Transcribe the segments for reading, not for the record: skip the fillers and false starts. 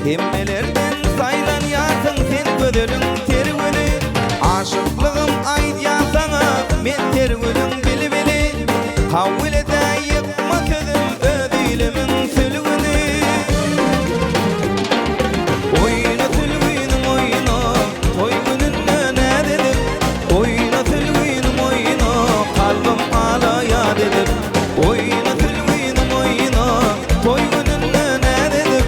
Hemmelerden saylan yarsın sen gödülün tergülü. Aşıklığım aydya sana men tergülün bili bili. Kavvilede yıkma sözüm ödülümün sülgünü. Oyna sülgünüm oyna, toy gününne ne dedim. Oyna sülgünüm oyna, kalbim alaya dedim. Oyna sülgünüm oyna, toy gününne ne dedim.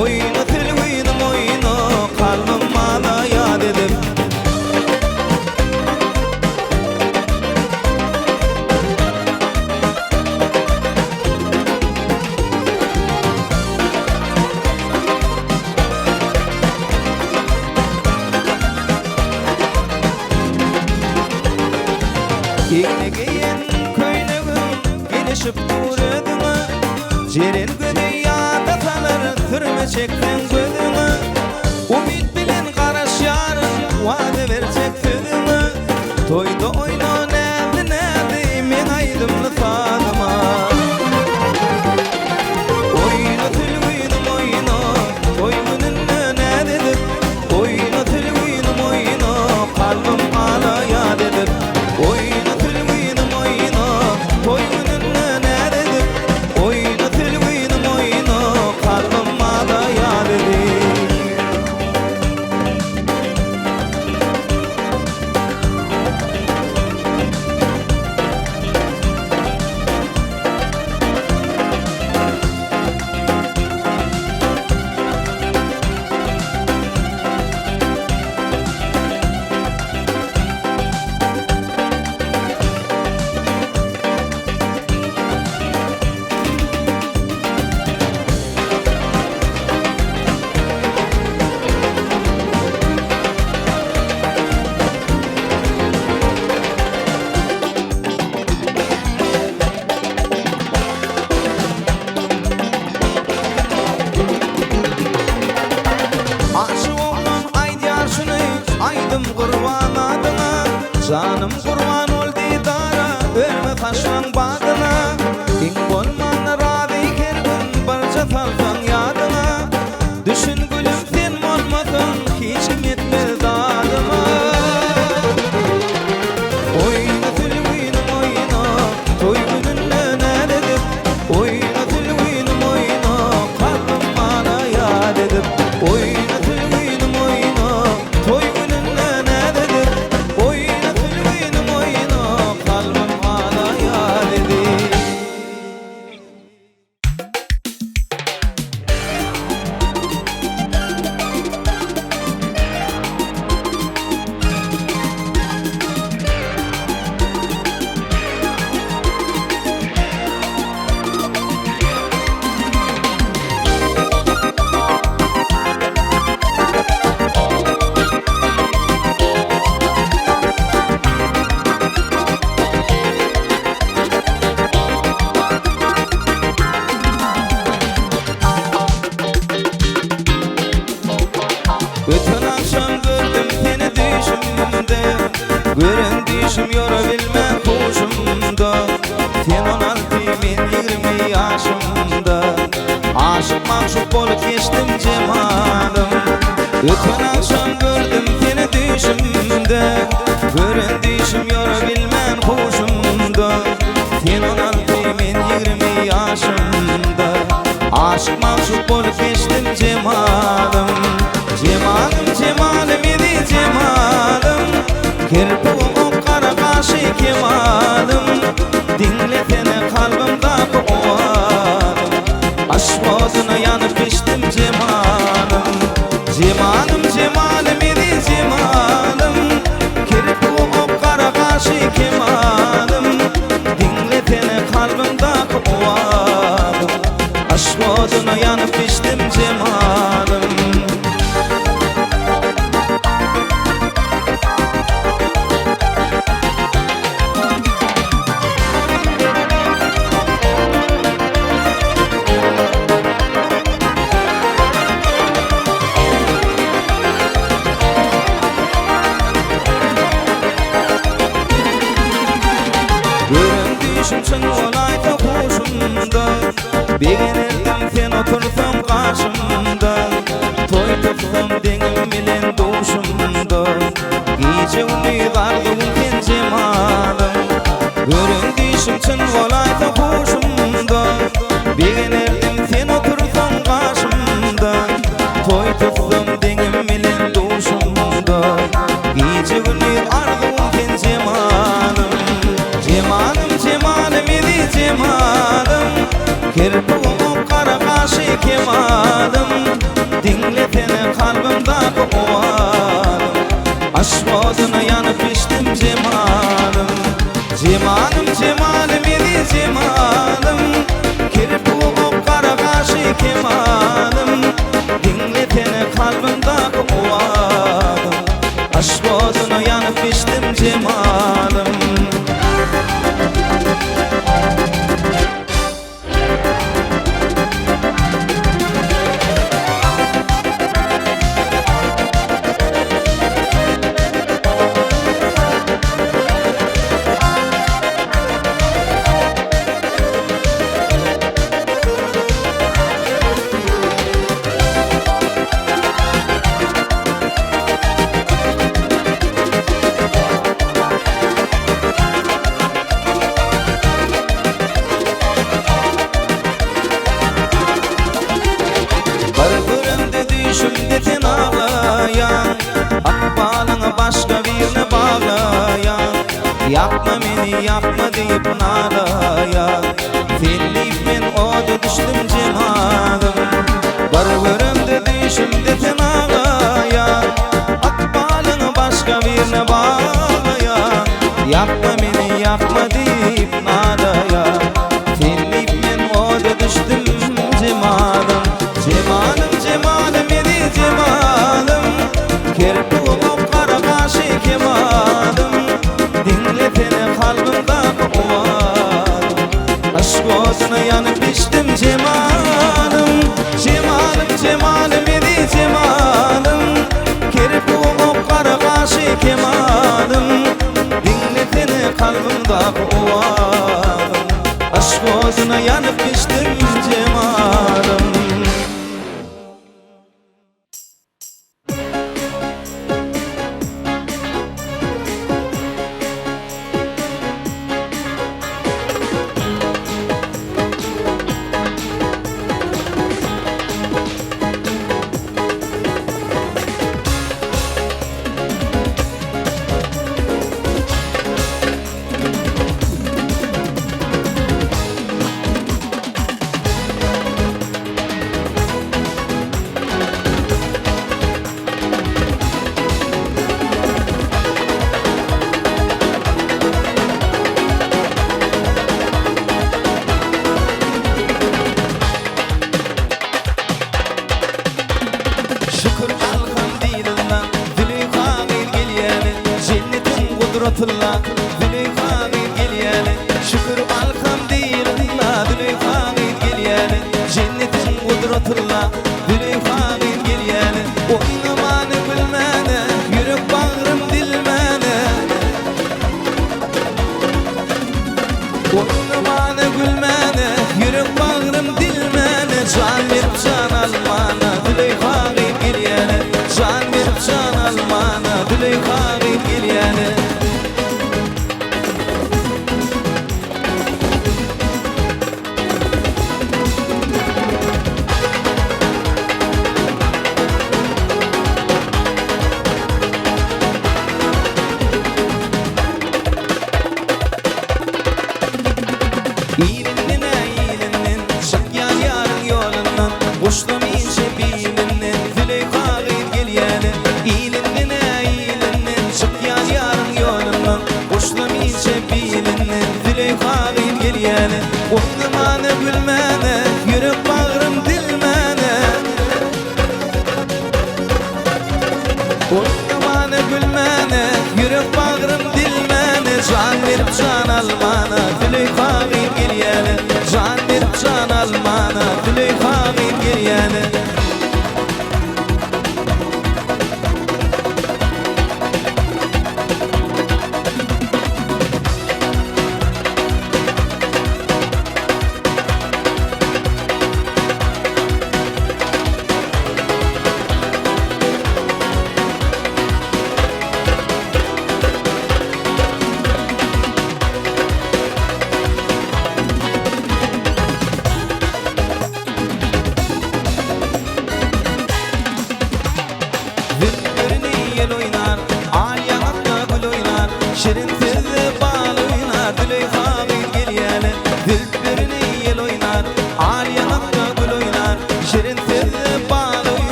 Oyna sülgünüm oyna, kalbim alaya dedim. Yine giyen köylüğüm gelişip durduğuna. Jerin dünyada sanır sürme çekten gözüme. Umit bilen karaş yarın vade verecek sözüme. Toyda oyna nerede nerede men aydımlı sadıma. Oyna sülgünüm oyna, toy gününne ne dedim. Oyna sülgünüm oyna, kalbim alaya dedim. Oyna sülgünüm oyna, toy gününne ne dedim. Oyna sülgünüm oyna, kalbim alaya dedim. Aydım kurban adına, canım kurban ol didara, ölme taşlan badına. İn bolman ravi kergün barca salsan yadına. Düşün gülüm sen olmasın, hiçim yetmez dadıma. Oyna sülgünüm oyna, toy gününne ne dedim. Oyna sülgünüm oyna, kalbim alaya dedim. Oyna sülgünüm oyna, toy gününne ne dedim. Oyna sülgünüm oyna, kalbim alaya dedim. Bütün akşam gördüm seni düşümde. Gören düşüm yorabilme kuşumda. Sen 16 ben 20 yaşımda. Aşık maşuk olup geçtim cemalım. Bütün akşam gördüm seni düşümde. Gören düşüm yorabilme kuşumda. Sen 16 ben 20 yaşımda. Aşık maşuk olup geçtim cemalım. Cemalım cemalım idi cemalım. Kirpiğim kara kaşı kemalım. Dinlesene kalbimdaki ovalım. Aşk oduna yanıp içtim cemalım. Cemalım cemalım idi cemalım. Kirpiğim kara kaşı kemalım. Dinlesene kalbimdaki ovalım. Aşk oduna yanıp içtim cemalım. Göründüğüşümsün olayda kuşumda. Bir gelirdim sen otursan karşımda. başımda Gece uni dardım ken cemalım Göründüşüm çın olayta hoşumda Beğenirdim sen otursan karşımda Toy tuttum denim bilen duşumda Gece uni dardım ken cemalım Cemalım cemalım idi cemalım Kirpiğim kara kaşı kemalım Dinletene kalbimdaki ovalım Aşk oduna yanıp içtim cemalım Cemalım cemalım idi cemalım Kirpiğim kara kaşı kemalım Dinletene kalbimdaki ovalım Aşk oduna yanıp içtim cemalım Düşümdetin ağlayan Akbalını başka birine bağlayan Yapma beni yapma deyip nalayan Felliyip ben oda düştüm cemalım Barbarımda düşümdetin ağlayan Akbalını başka birine bağlayan Yapma beni yapma deyip nalayan Felliyip ben oda düştüm cemalım Cemalım cemalım idi cemalım Kirpiğim kara kaşı kemalım Dinletene kalbimdaki ovalım Aşk oduna yanıp içtim cemalım Cemalım cemalım idi cemalım Kirpiğim kara kaşı kemalım Dinletene kalbimdaki ovalım Aşk oduna yanıp içtim cemalım Şükür elhamdülillah Züleyha gel yani Cennetin kudretullah Züleyha gel yani Şükür elhamdülillah Züleyha gel yani Cennetin kudretullah Züleyha gel yani Oynamanı bilmene Yürek bağrım dilmene Oynamanı gülmene Yürek bağrım dilmene Can verip can almana Züleyha Can verip can almana Züleyha gel yani İyilinden iyilinden Çık yar yarın yolundan Boşlam ince bilinden Züleyha gel yani İyilinden iyilinden Çık yar yarın yolundan Boşlam ince bilinden Züleyha gel yani Oynamanı gülmene Yürek bağrım dilmene Oynamanı gülmene Yürek bağrım dilmene Can verip can almana Züleyha gel yani Can verip can almana Züleyha gel yani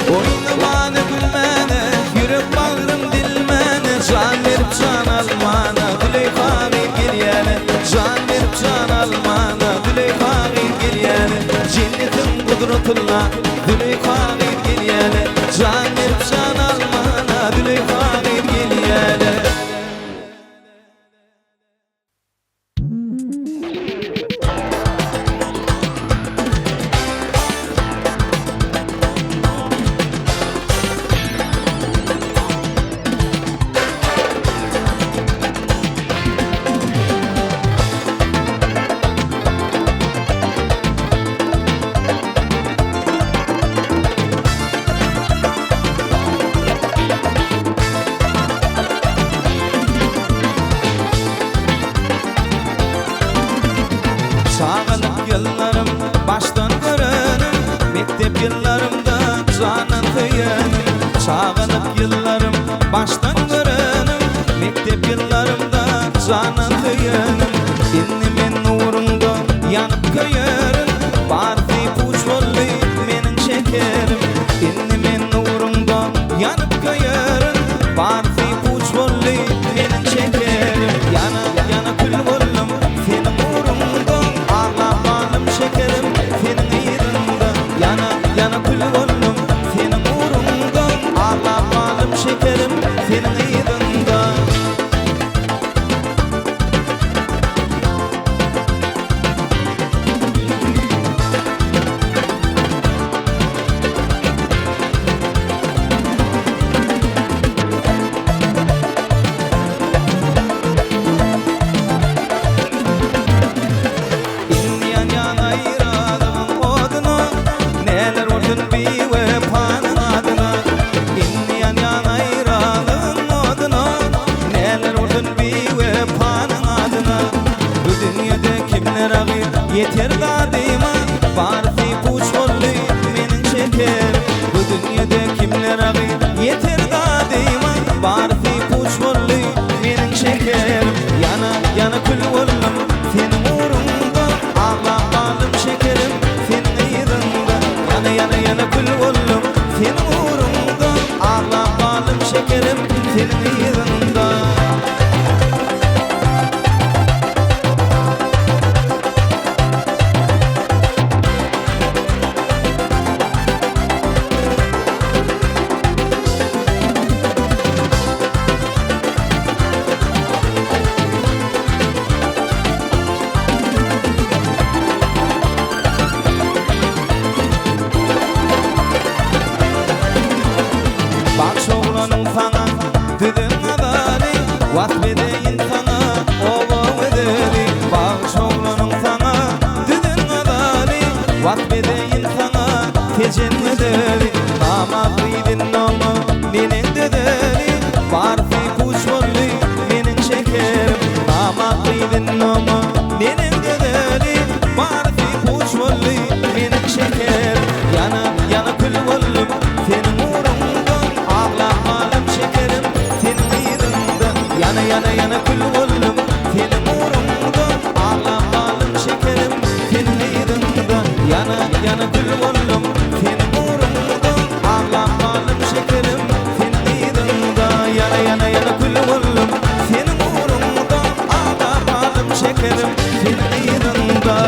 Oynamana gülmene, yürek bağrım dilmene, can verip can almana, Züleyha geliyene, can verip can almana, Züleyha geliyene, cennetin kudretullah, Züleyha geliyene, can verip can almana, Züleyha geliyene. Sağlık yıllarım baştan görenim, mektep yıllarımda canan kıyanım. Sağlık yıllarım baştan görenim, mektep yıllarımda canan kıyanım. İnnimin nurunda yanıp köyarım, barfi puç bolli menin şekerim. İnnimin nurunda yanıp köyarım, barfi puç bolli menin şekerim. Yana yana kül bollum senin nurunda, şekerim senin iyiliğinde, yana yana kül bollum senin uğrunda, ağlamalım şekerim senin iyiliğinde. Yeter daima barfi puç bolli menin şekerim. Bu dünyada kimler ağır yeter daima barfi puç bolli menin şekerim. Yana yana kül bollum senin uğrunda, ağlamalım şekerim senin iyiliğinde. Yana yana yana kül bollum senin uğrunda, ağlamalım şekerim senin iyiliğinde. Vatmedeyin sana oğlu edeli, bağış oğlanın sana düdün adali. Vatmedeyin sana tecen edeli, namaklıydın ama nenin dedeli. Barfi kuş bolli menin şekerim, namaklıydın ama nenin dedeli. Barfi kuş bolli menin şekerim. Yana yana kül bollum senin uğrunda, ağlamalım şekerim senin iyiliğinde. Yana yana yana kül bollum senin uğrunda, ağlamalım şekerim senin iyiliğinde. Yana yana kül bollum senin uğrunda, ağlamalım şekerim senin iyiliğinde. Yana yana yana kül bollum senin uğrunda, ağlamalım şekerim senin iyiliğinde.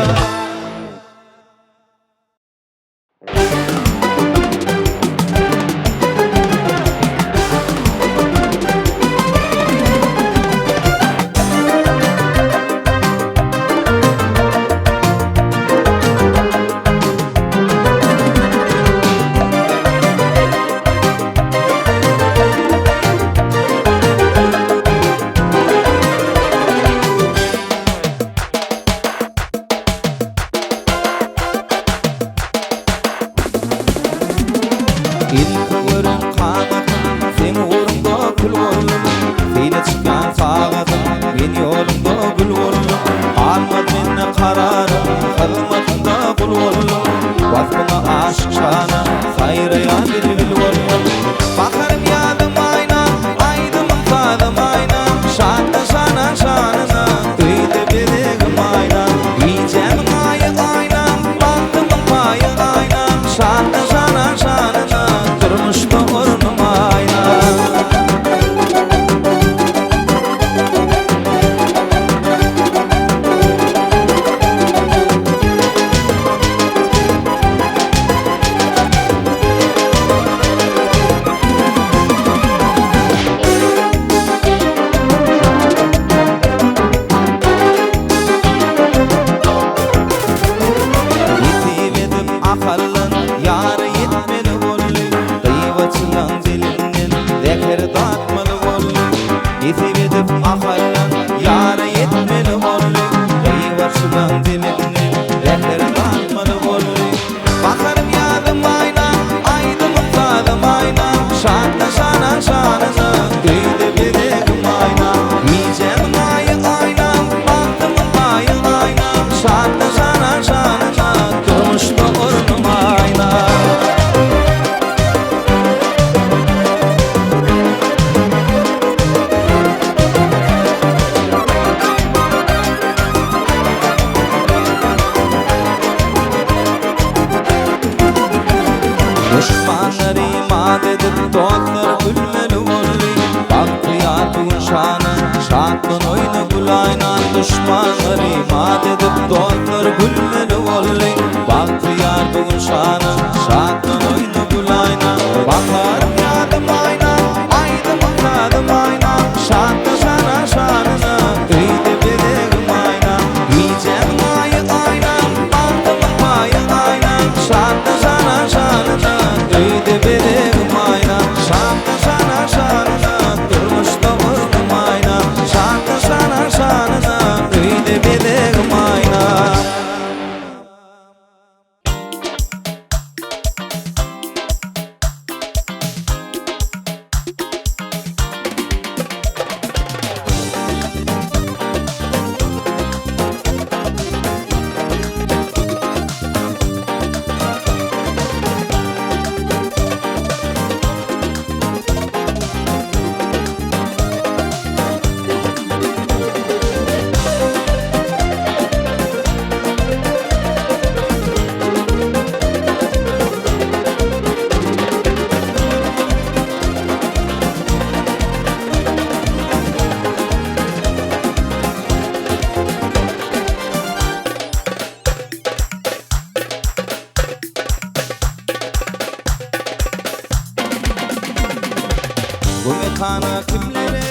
Bu mekana kimlere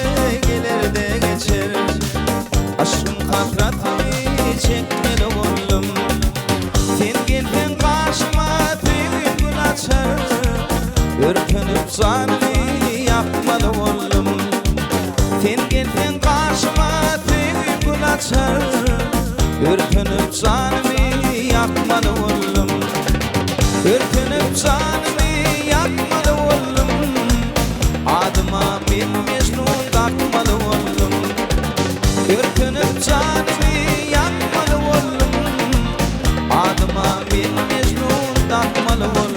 gelir de geçer, aşkın katratını çekmeli oğlum. Sen geldin karşıma tüm gün açar, ürkünüp canımı yakmalı oğlum. Sen geldin karşıma tüm gün açar, ürkünüp canımı yakmalı oğlum. Ürkünüp canımı yakmalı oğlum. Adıma bir Mecnun takmalı oğlum. Ürkünüp canımı yakmalı oğlum. Adıma bir Mecnun takmalı oğlum.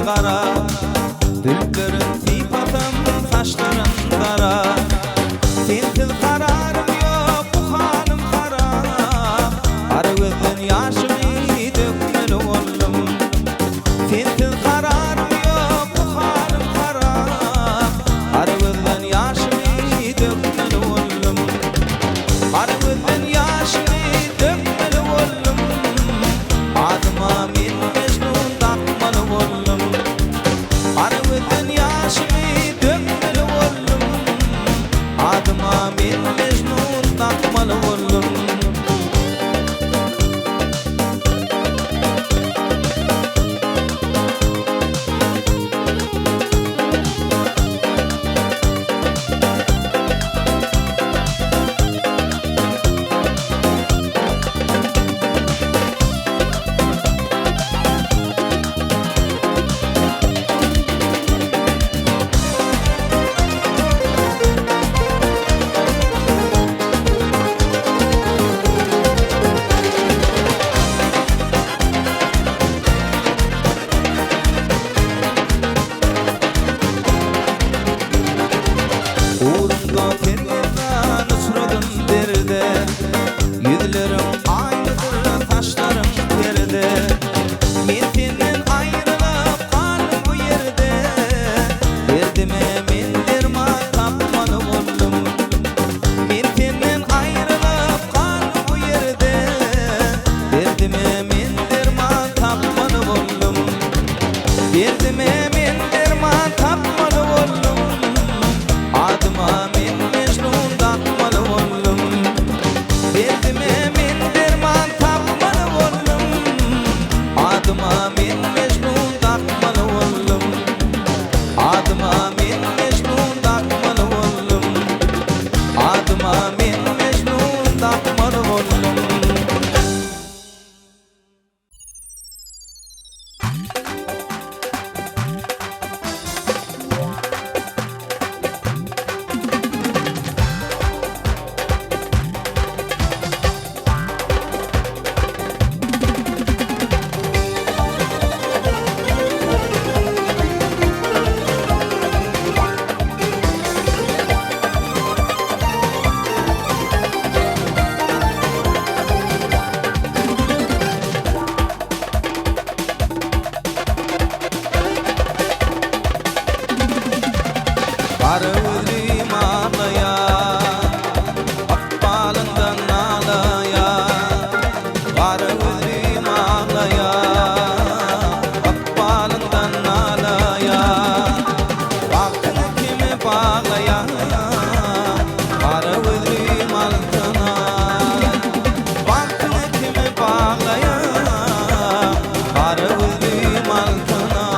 Kara, düllerin tipatam saçların kara. Sensiz kararım yok bu halim kara. Arı gözün yaşımı dökmeli oğlum. Sensiz kararım yok bu halim kara. Arı gözün yaşımı dökmeli oğlum. Arı gözün yaşımı dökmeli oğlum. Adıma min Mecnun takmalı oğlum. Arvudun yaşımı dökmeli oğlum. Adıma min Mecnun takmalı oğlum. Uğrunda feryadan uçradın derde, yüzlerim aynıdır taşlarım yerde. Men senden ayrılıp kaldım bu yerde, derdime men derman tapmalı oğlum. Men senden ayrılıp kaldım bu yerde, derdime men derman tapmalı oğlum. Derdime men derman tapmalı oğlum. Adıma min Mecnun takmalı oğlum. Derdime min derman tapmalı oğlum. Adıma min Mecnun takmalı oğlum. Adıma min Mecnun takmalı oğlum. Adıma min Mecnun takmalı oğlum. Arıvırım ağlaya, akbalından ağlaya. Arıvırım ağlaya, akbalından ağlaya. Aklını kime bağlaya, arıvırım altına. Aklını kime bağlaya, arıvırım altına.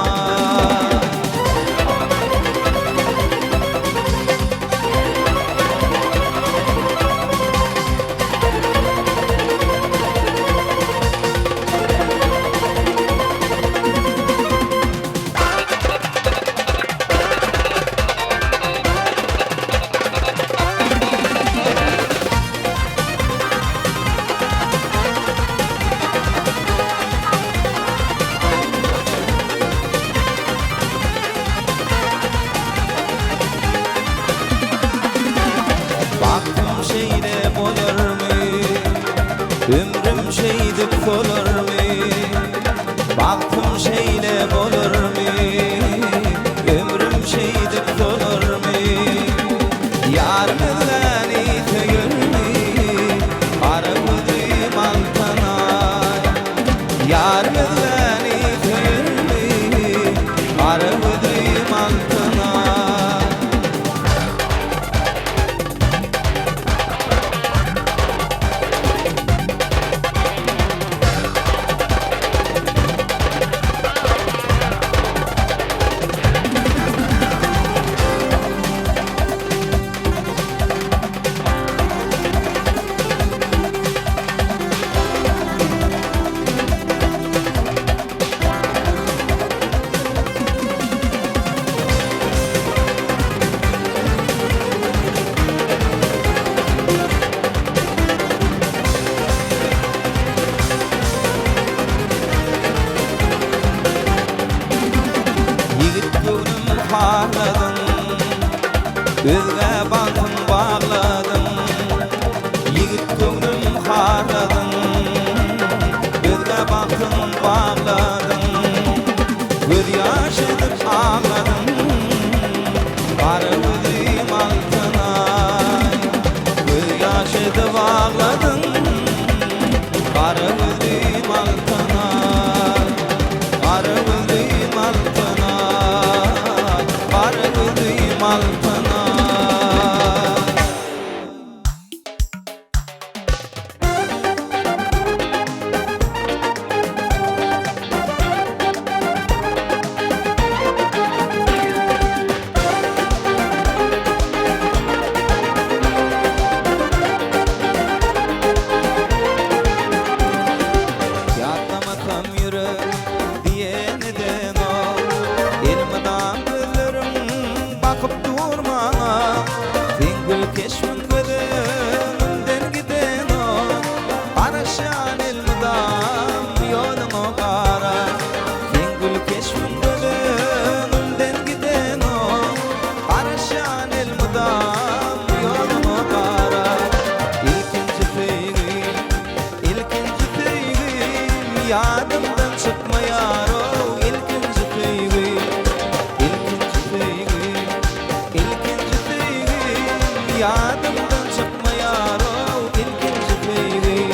Ömrüm şeydip olur mu? Baktım Özge baktım bağladım Yigit köngülüm harladım Özge baktım bağladım Göz yaş edip ağladım Karı gözüm altına Göz yaş edip ağladım Karı gözüm altına Karı gözüm altına Karı gözüm altına Yatlamasam yürek diyeniden o Elmadan gözlerim bakıp durmana Sen gül keşfin gözümden giden o Karışan elmadan yolun o kara Sen gül keşfin gözümden giden o Karışan elmadan yolun o kara İlkinci feygin, ilkinci feygin Yadımdan çıkmayar o ilkinci feygin İlkinci feygin, ilkinci feygin Yadımdan çıkmayar o ilkinci feygin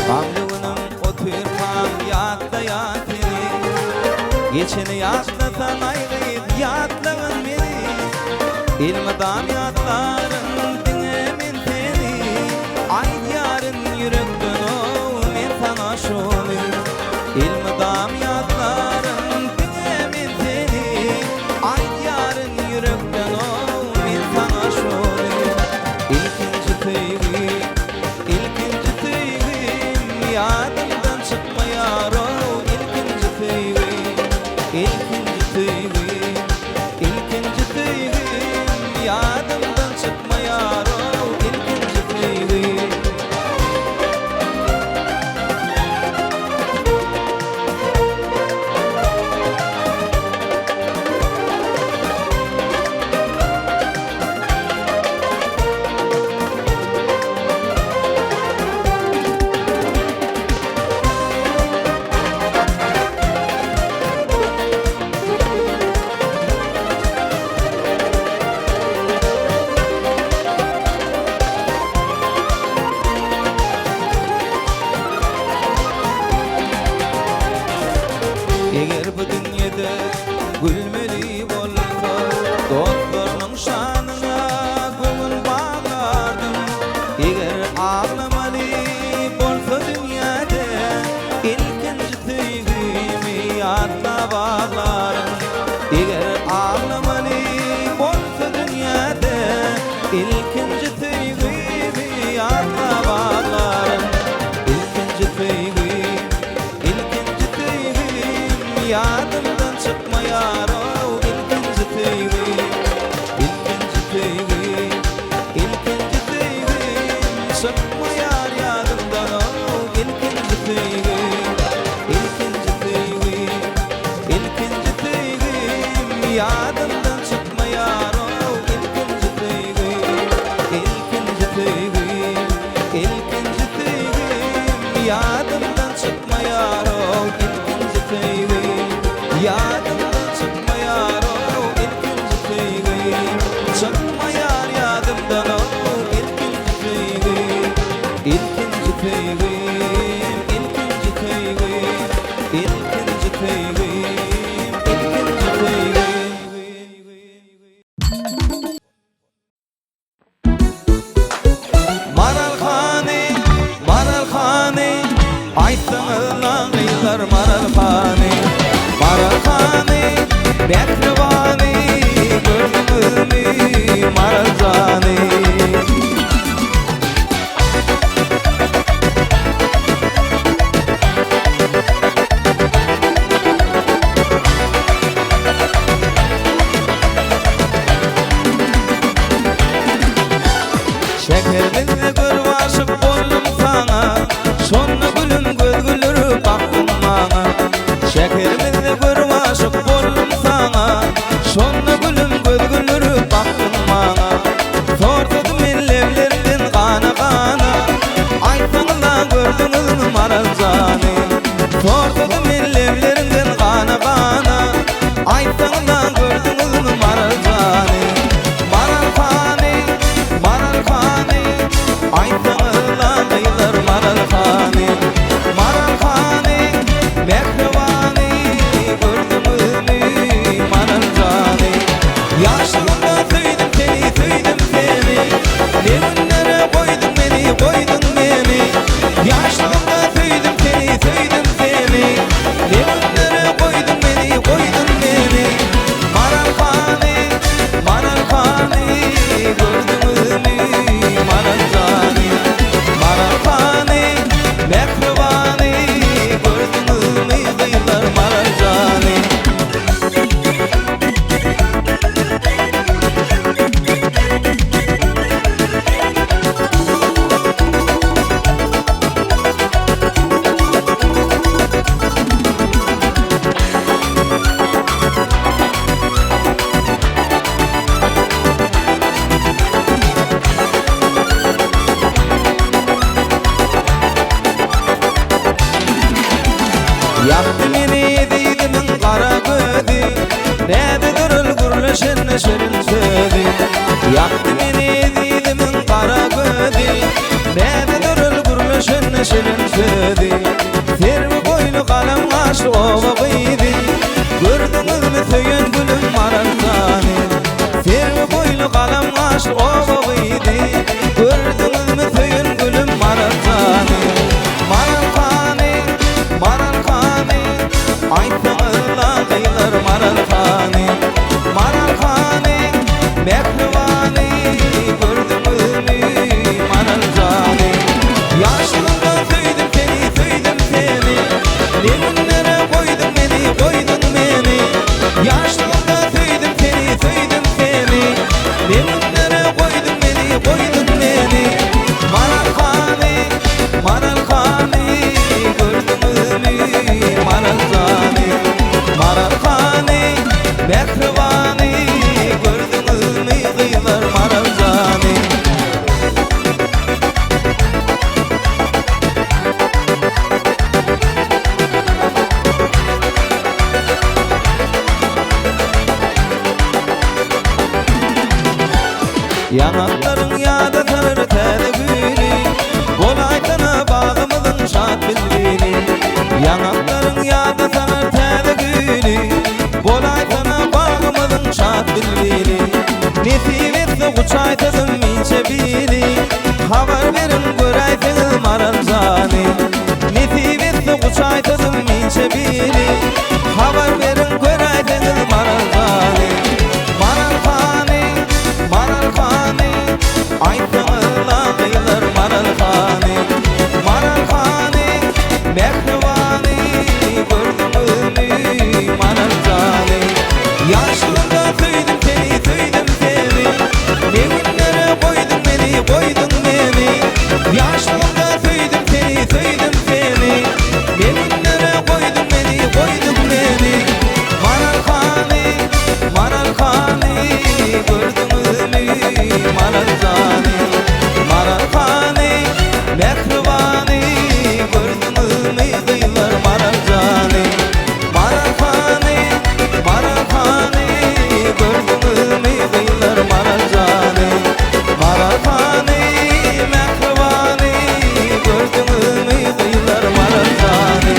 Kamluğunun oturmam yatla yatini Geçeni yatlasan ayrıyıp yatlağın beni İlmadan yatlarım dinlemin seni Ay diyarın yürekten o men sana şunu İlmadan yatlarım dinlemin seni Ay diyarın yürekten o men sana şunu İlkinci feygin, ilkinci feygin Yadımdan çıkmayar o ilkinci feygin İlkinci feygin, ilkinci feygin Yadımdan çıkmayar o ilkinci feygin Eğer bu dünyada gülmeli olsa Dostlarının şanına gönül bağlardım Eğer ağlamalı olsa dünyada İlkinci sevgimi yatla bağlarım Eğer ağlamalı olsa dünyada İlkinci sevgimi yatla bağlarım İlkinci sevgimi Yadımdan çıkmayar o ilkinci feygin İlkinci feygin, ilkinci feygin Çıkmayar yadımdan o ilkinci feygin İlkinci feygin, ilkinci feygin Yadımdan çıkmayar o ilkinci feygin İlkinci feygin, ilkinci feygin Yadımdan çıkmayar o ilkinci feygin Yadımdan çıkmayar o ilkinci feygin Çıkmayar yadımdan o ilkinci feygin İlkinci feygin, ilkinci feygin İlkinci feygin, ilkinci feygin Maralkhane, maralkhane Aytdın ağıylar maralkhane Maralkhane, bekrivane Gördün marazane Yaktı meni deydimin kara gödi, nededir ülgürleşen şirin sözi. Yaktı meni deydimin kara gödi, nededir ülgürleşen şirin sözi. Terbi boylu kalem aşık ova kıydı, gördünüz mü söyün gülüm marazani. Terbi boylu kalem aşık ova kıydı, gördünüz mü söyün gülüm marazani. Maralkhani, aytağıla kıyılır maralkhani. Maralkhani, mehrivani, gördünüz mü maralkhani. Yaşlılığında söydim seni, ne günlere koydun beni. Yaşlılığında söydim seni, ne günlere koydun beni. Maralkhani, gördünüz mü maralkhani. Maralkhani, mehrivani, gördünüz mü kıyılar maralkhani. Yanakların yada tanır tele gülü, Bolaytana bağımızın şat bilgili. Yanakların yada tanır tele gülü, Bolaytana bağımızın şat bilgili. Nesivetse uçaytadın minçe bili, haber verin göraytınız maralzani. Nesivetse uçaytadın minçe bili, haber verin göraytınız maralzani. Maralkhani, aytağıla kıyılır maralkhani. Maralkhani, mehrivani, gördünüz mü maralkhani. Yaşlılığında söydim seni, ne günlere koydun beni. Yaşlılığında söydim seni, ne günlere koydun beni. Maralkhani, gördünüz mü maralkhani. Maralkhani, mehrivani, gördünüz mü kıyılar maralkhani. Maralkhani, gördünüz mü kıyılar maralkhani. Maralkhani, mehrivani, gördünüz mü kıyılar maralkhani.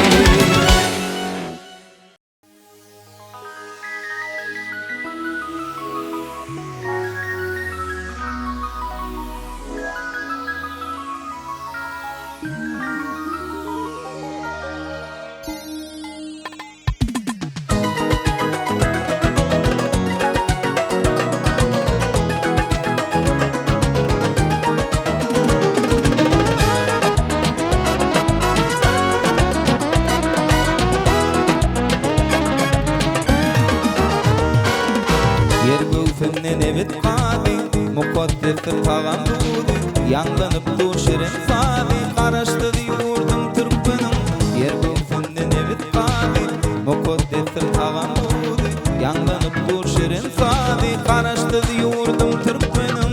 Yer göğsümden evet kadi, mukaddestir tağam buğdu. Yanlanıp dur şirin sadi, karaştı diyordum Türkmenim. Yer göğsümden evet kadi, mukaddestir tağam buğdu. Yanlanıp dur şirin sadi, karaştı diyordum Türkmenim.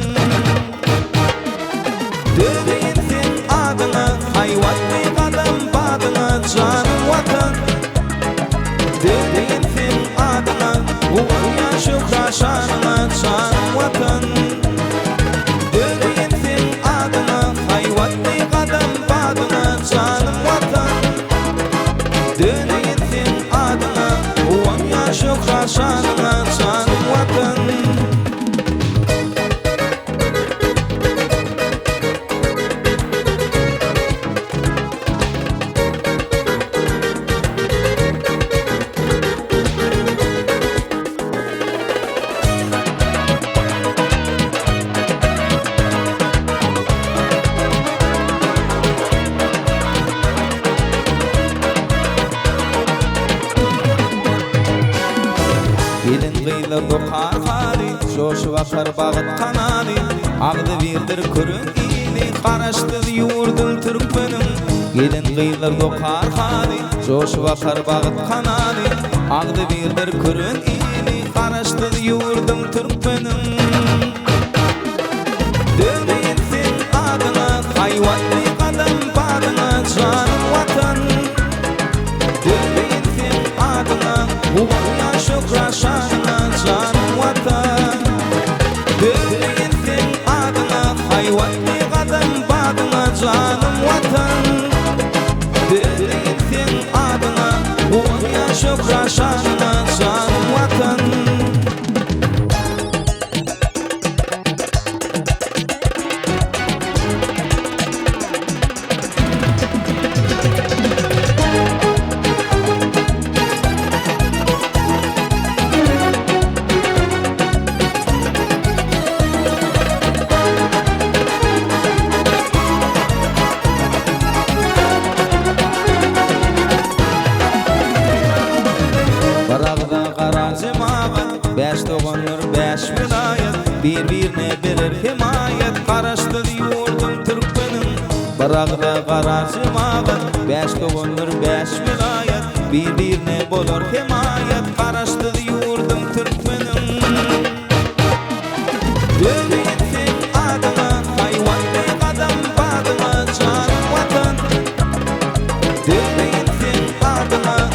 Döneyin sen adına, hayvatlı kadam badına, canım vatan. Döneyin sen adına, uğurya şükra şanına, canım vatan. Döneyin sen adına, hayvatlı kadam badına, canım vatan. Döneyin sen adına, uğurya şükra şanına, canım vatan. Gelin kıyla dokar hali, joşu vakar bağıt kanali. Ağdı birdir kürün iyili, karaştı yurdum Türkmenim. Gelin kıyla dokar hali, joşu vakar bağıt kanali. Ağdı birdir kürün iyili, karaştı yurdum Türkmenim. Döneyin sen adına, hayvatlı kadam badına, canım vatan. Döneyin canım vatan. Devletin adına on yaşıp raşanına canım vatan. Baragda qarazımağa beş toğanlar beş vilayet bir-birine birer himayet qaraştır yurdum Türkmenin. Baragda qarazımağa beş toğanlar beş vilayet bir-birine bolar himayet qaraştır yurdum Türkmenin. Devletin adına hayvanlı qadam bağına canım vatan. Devletin adına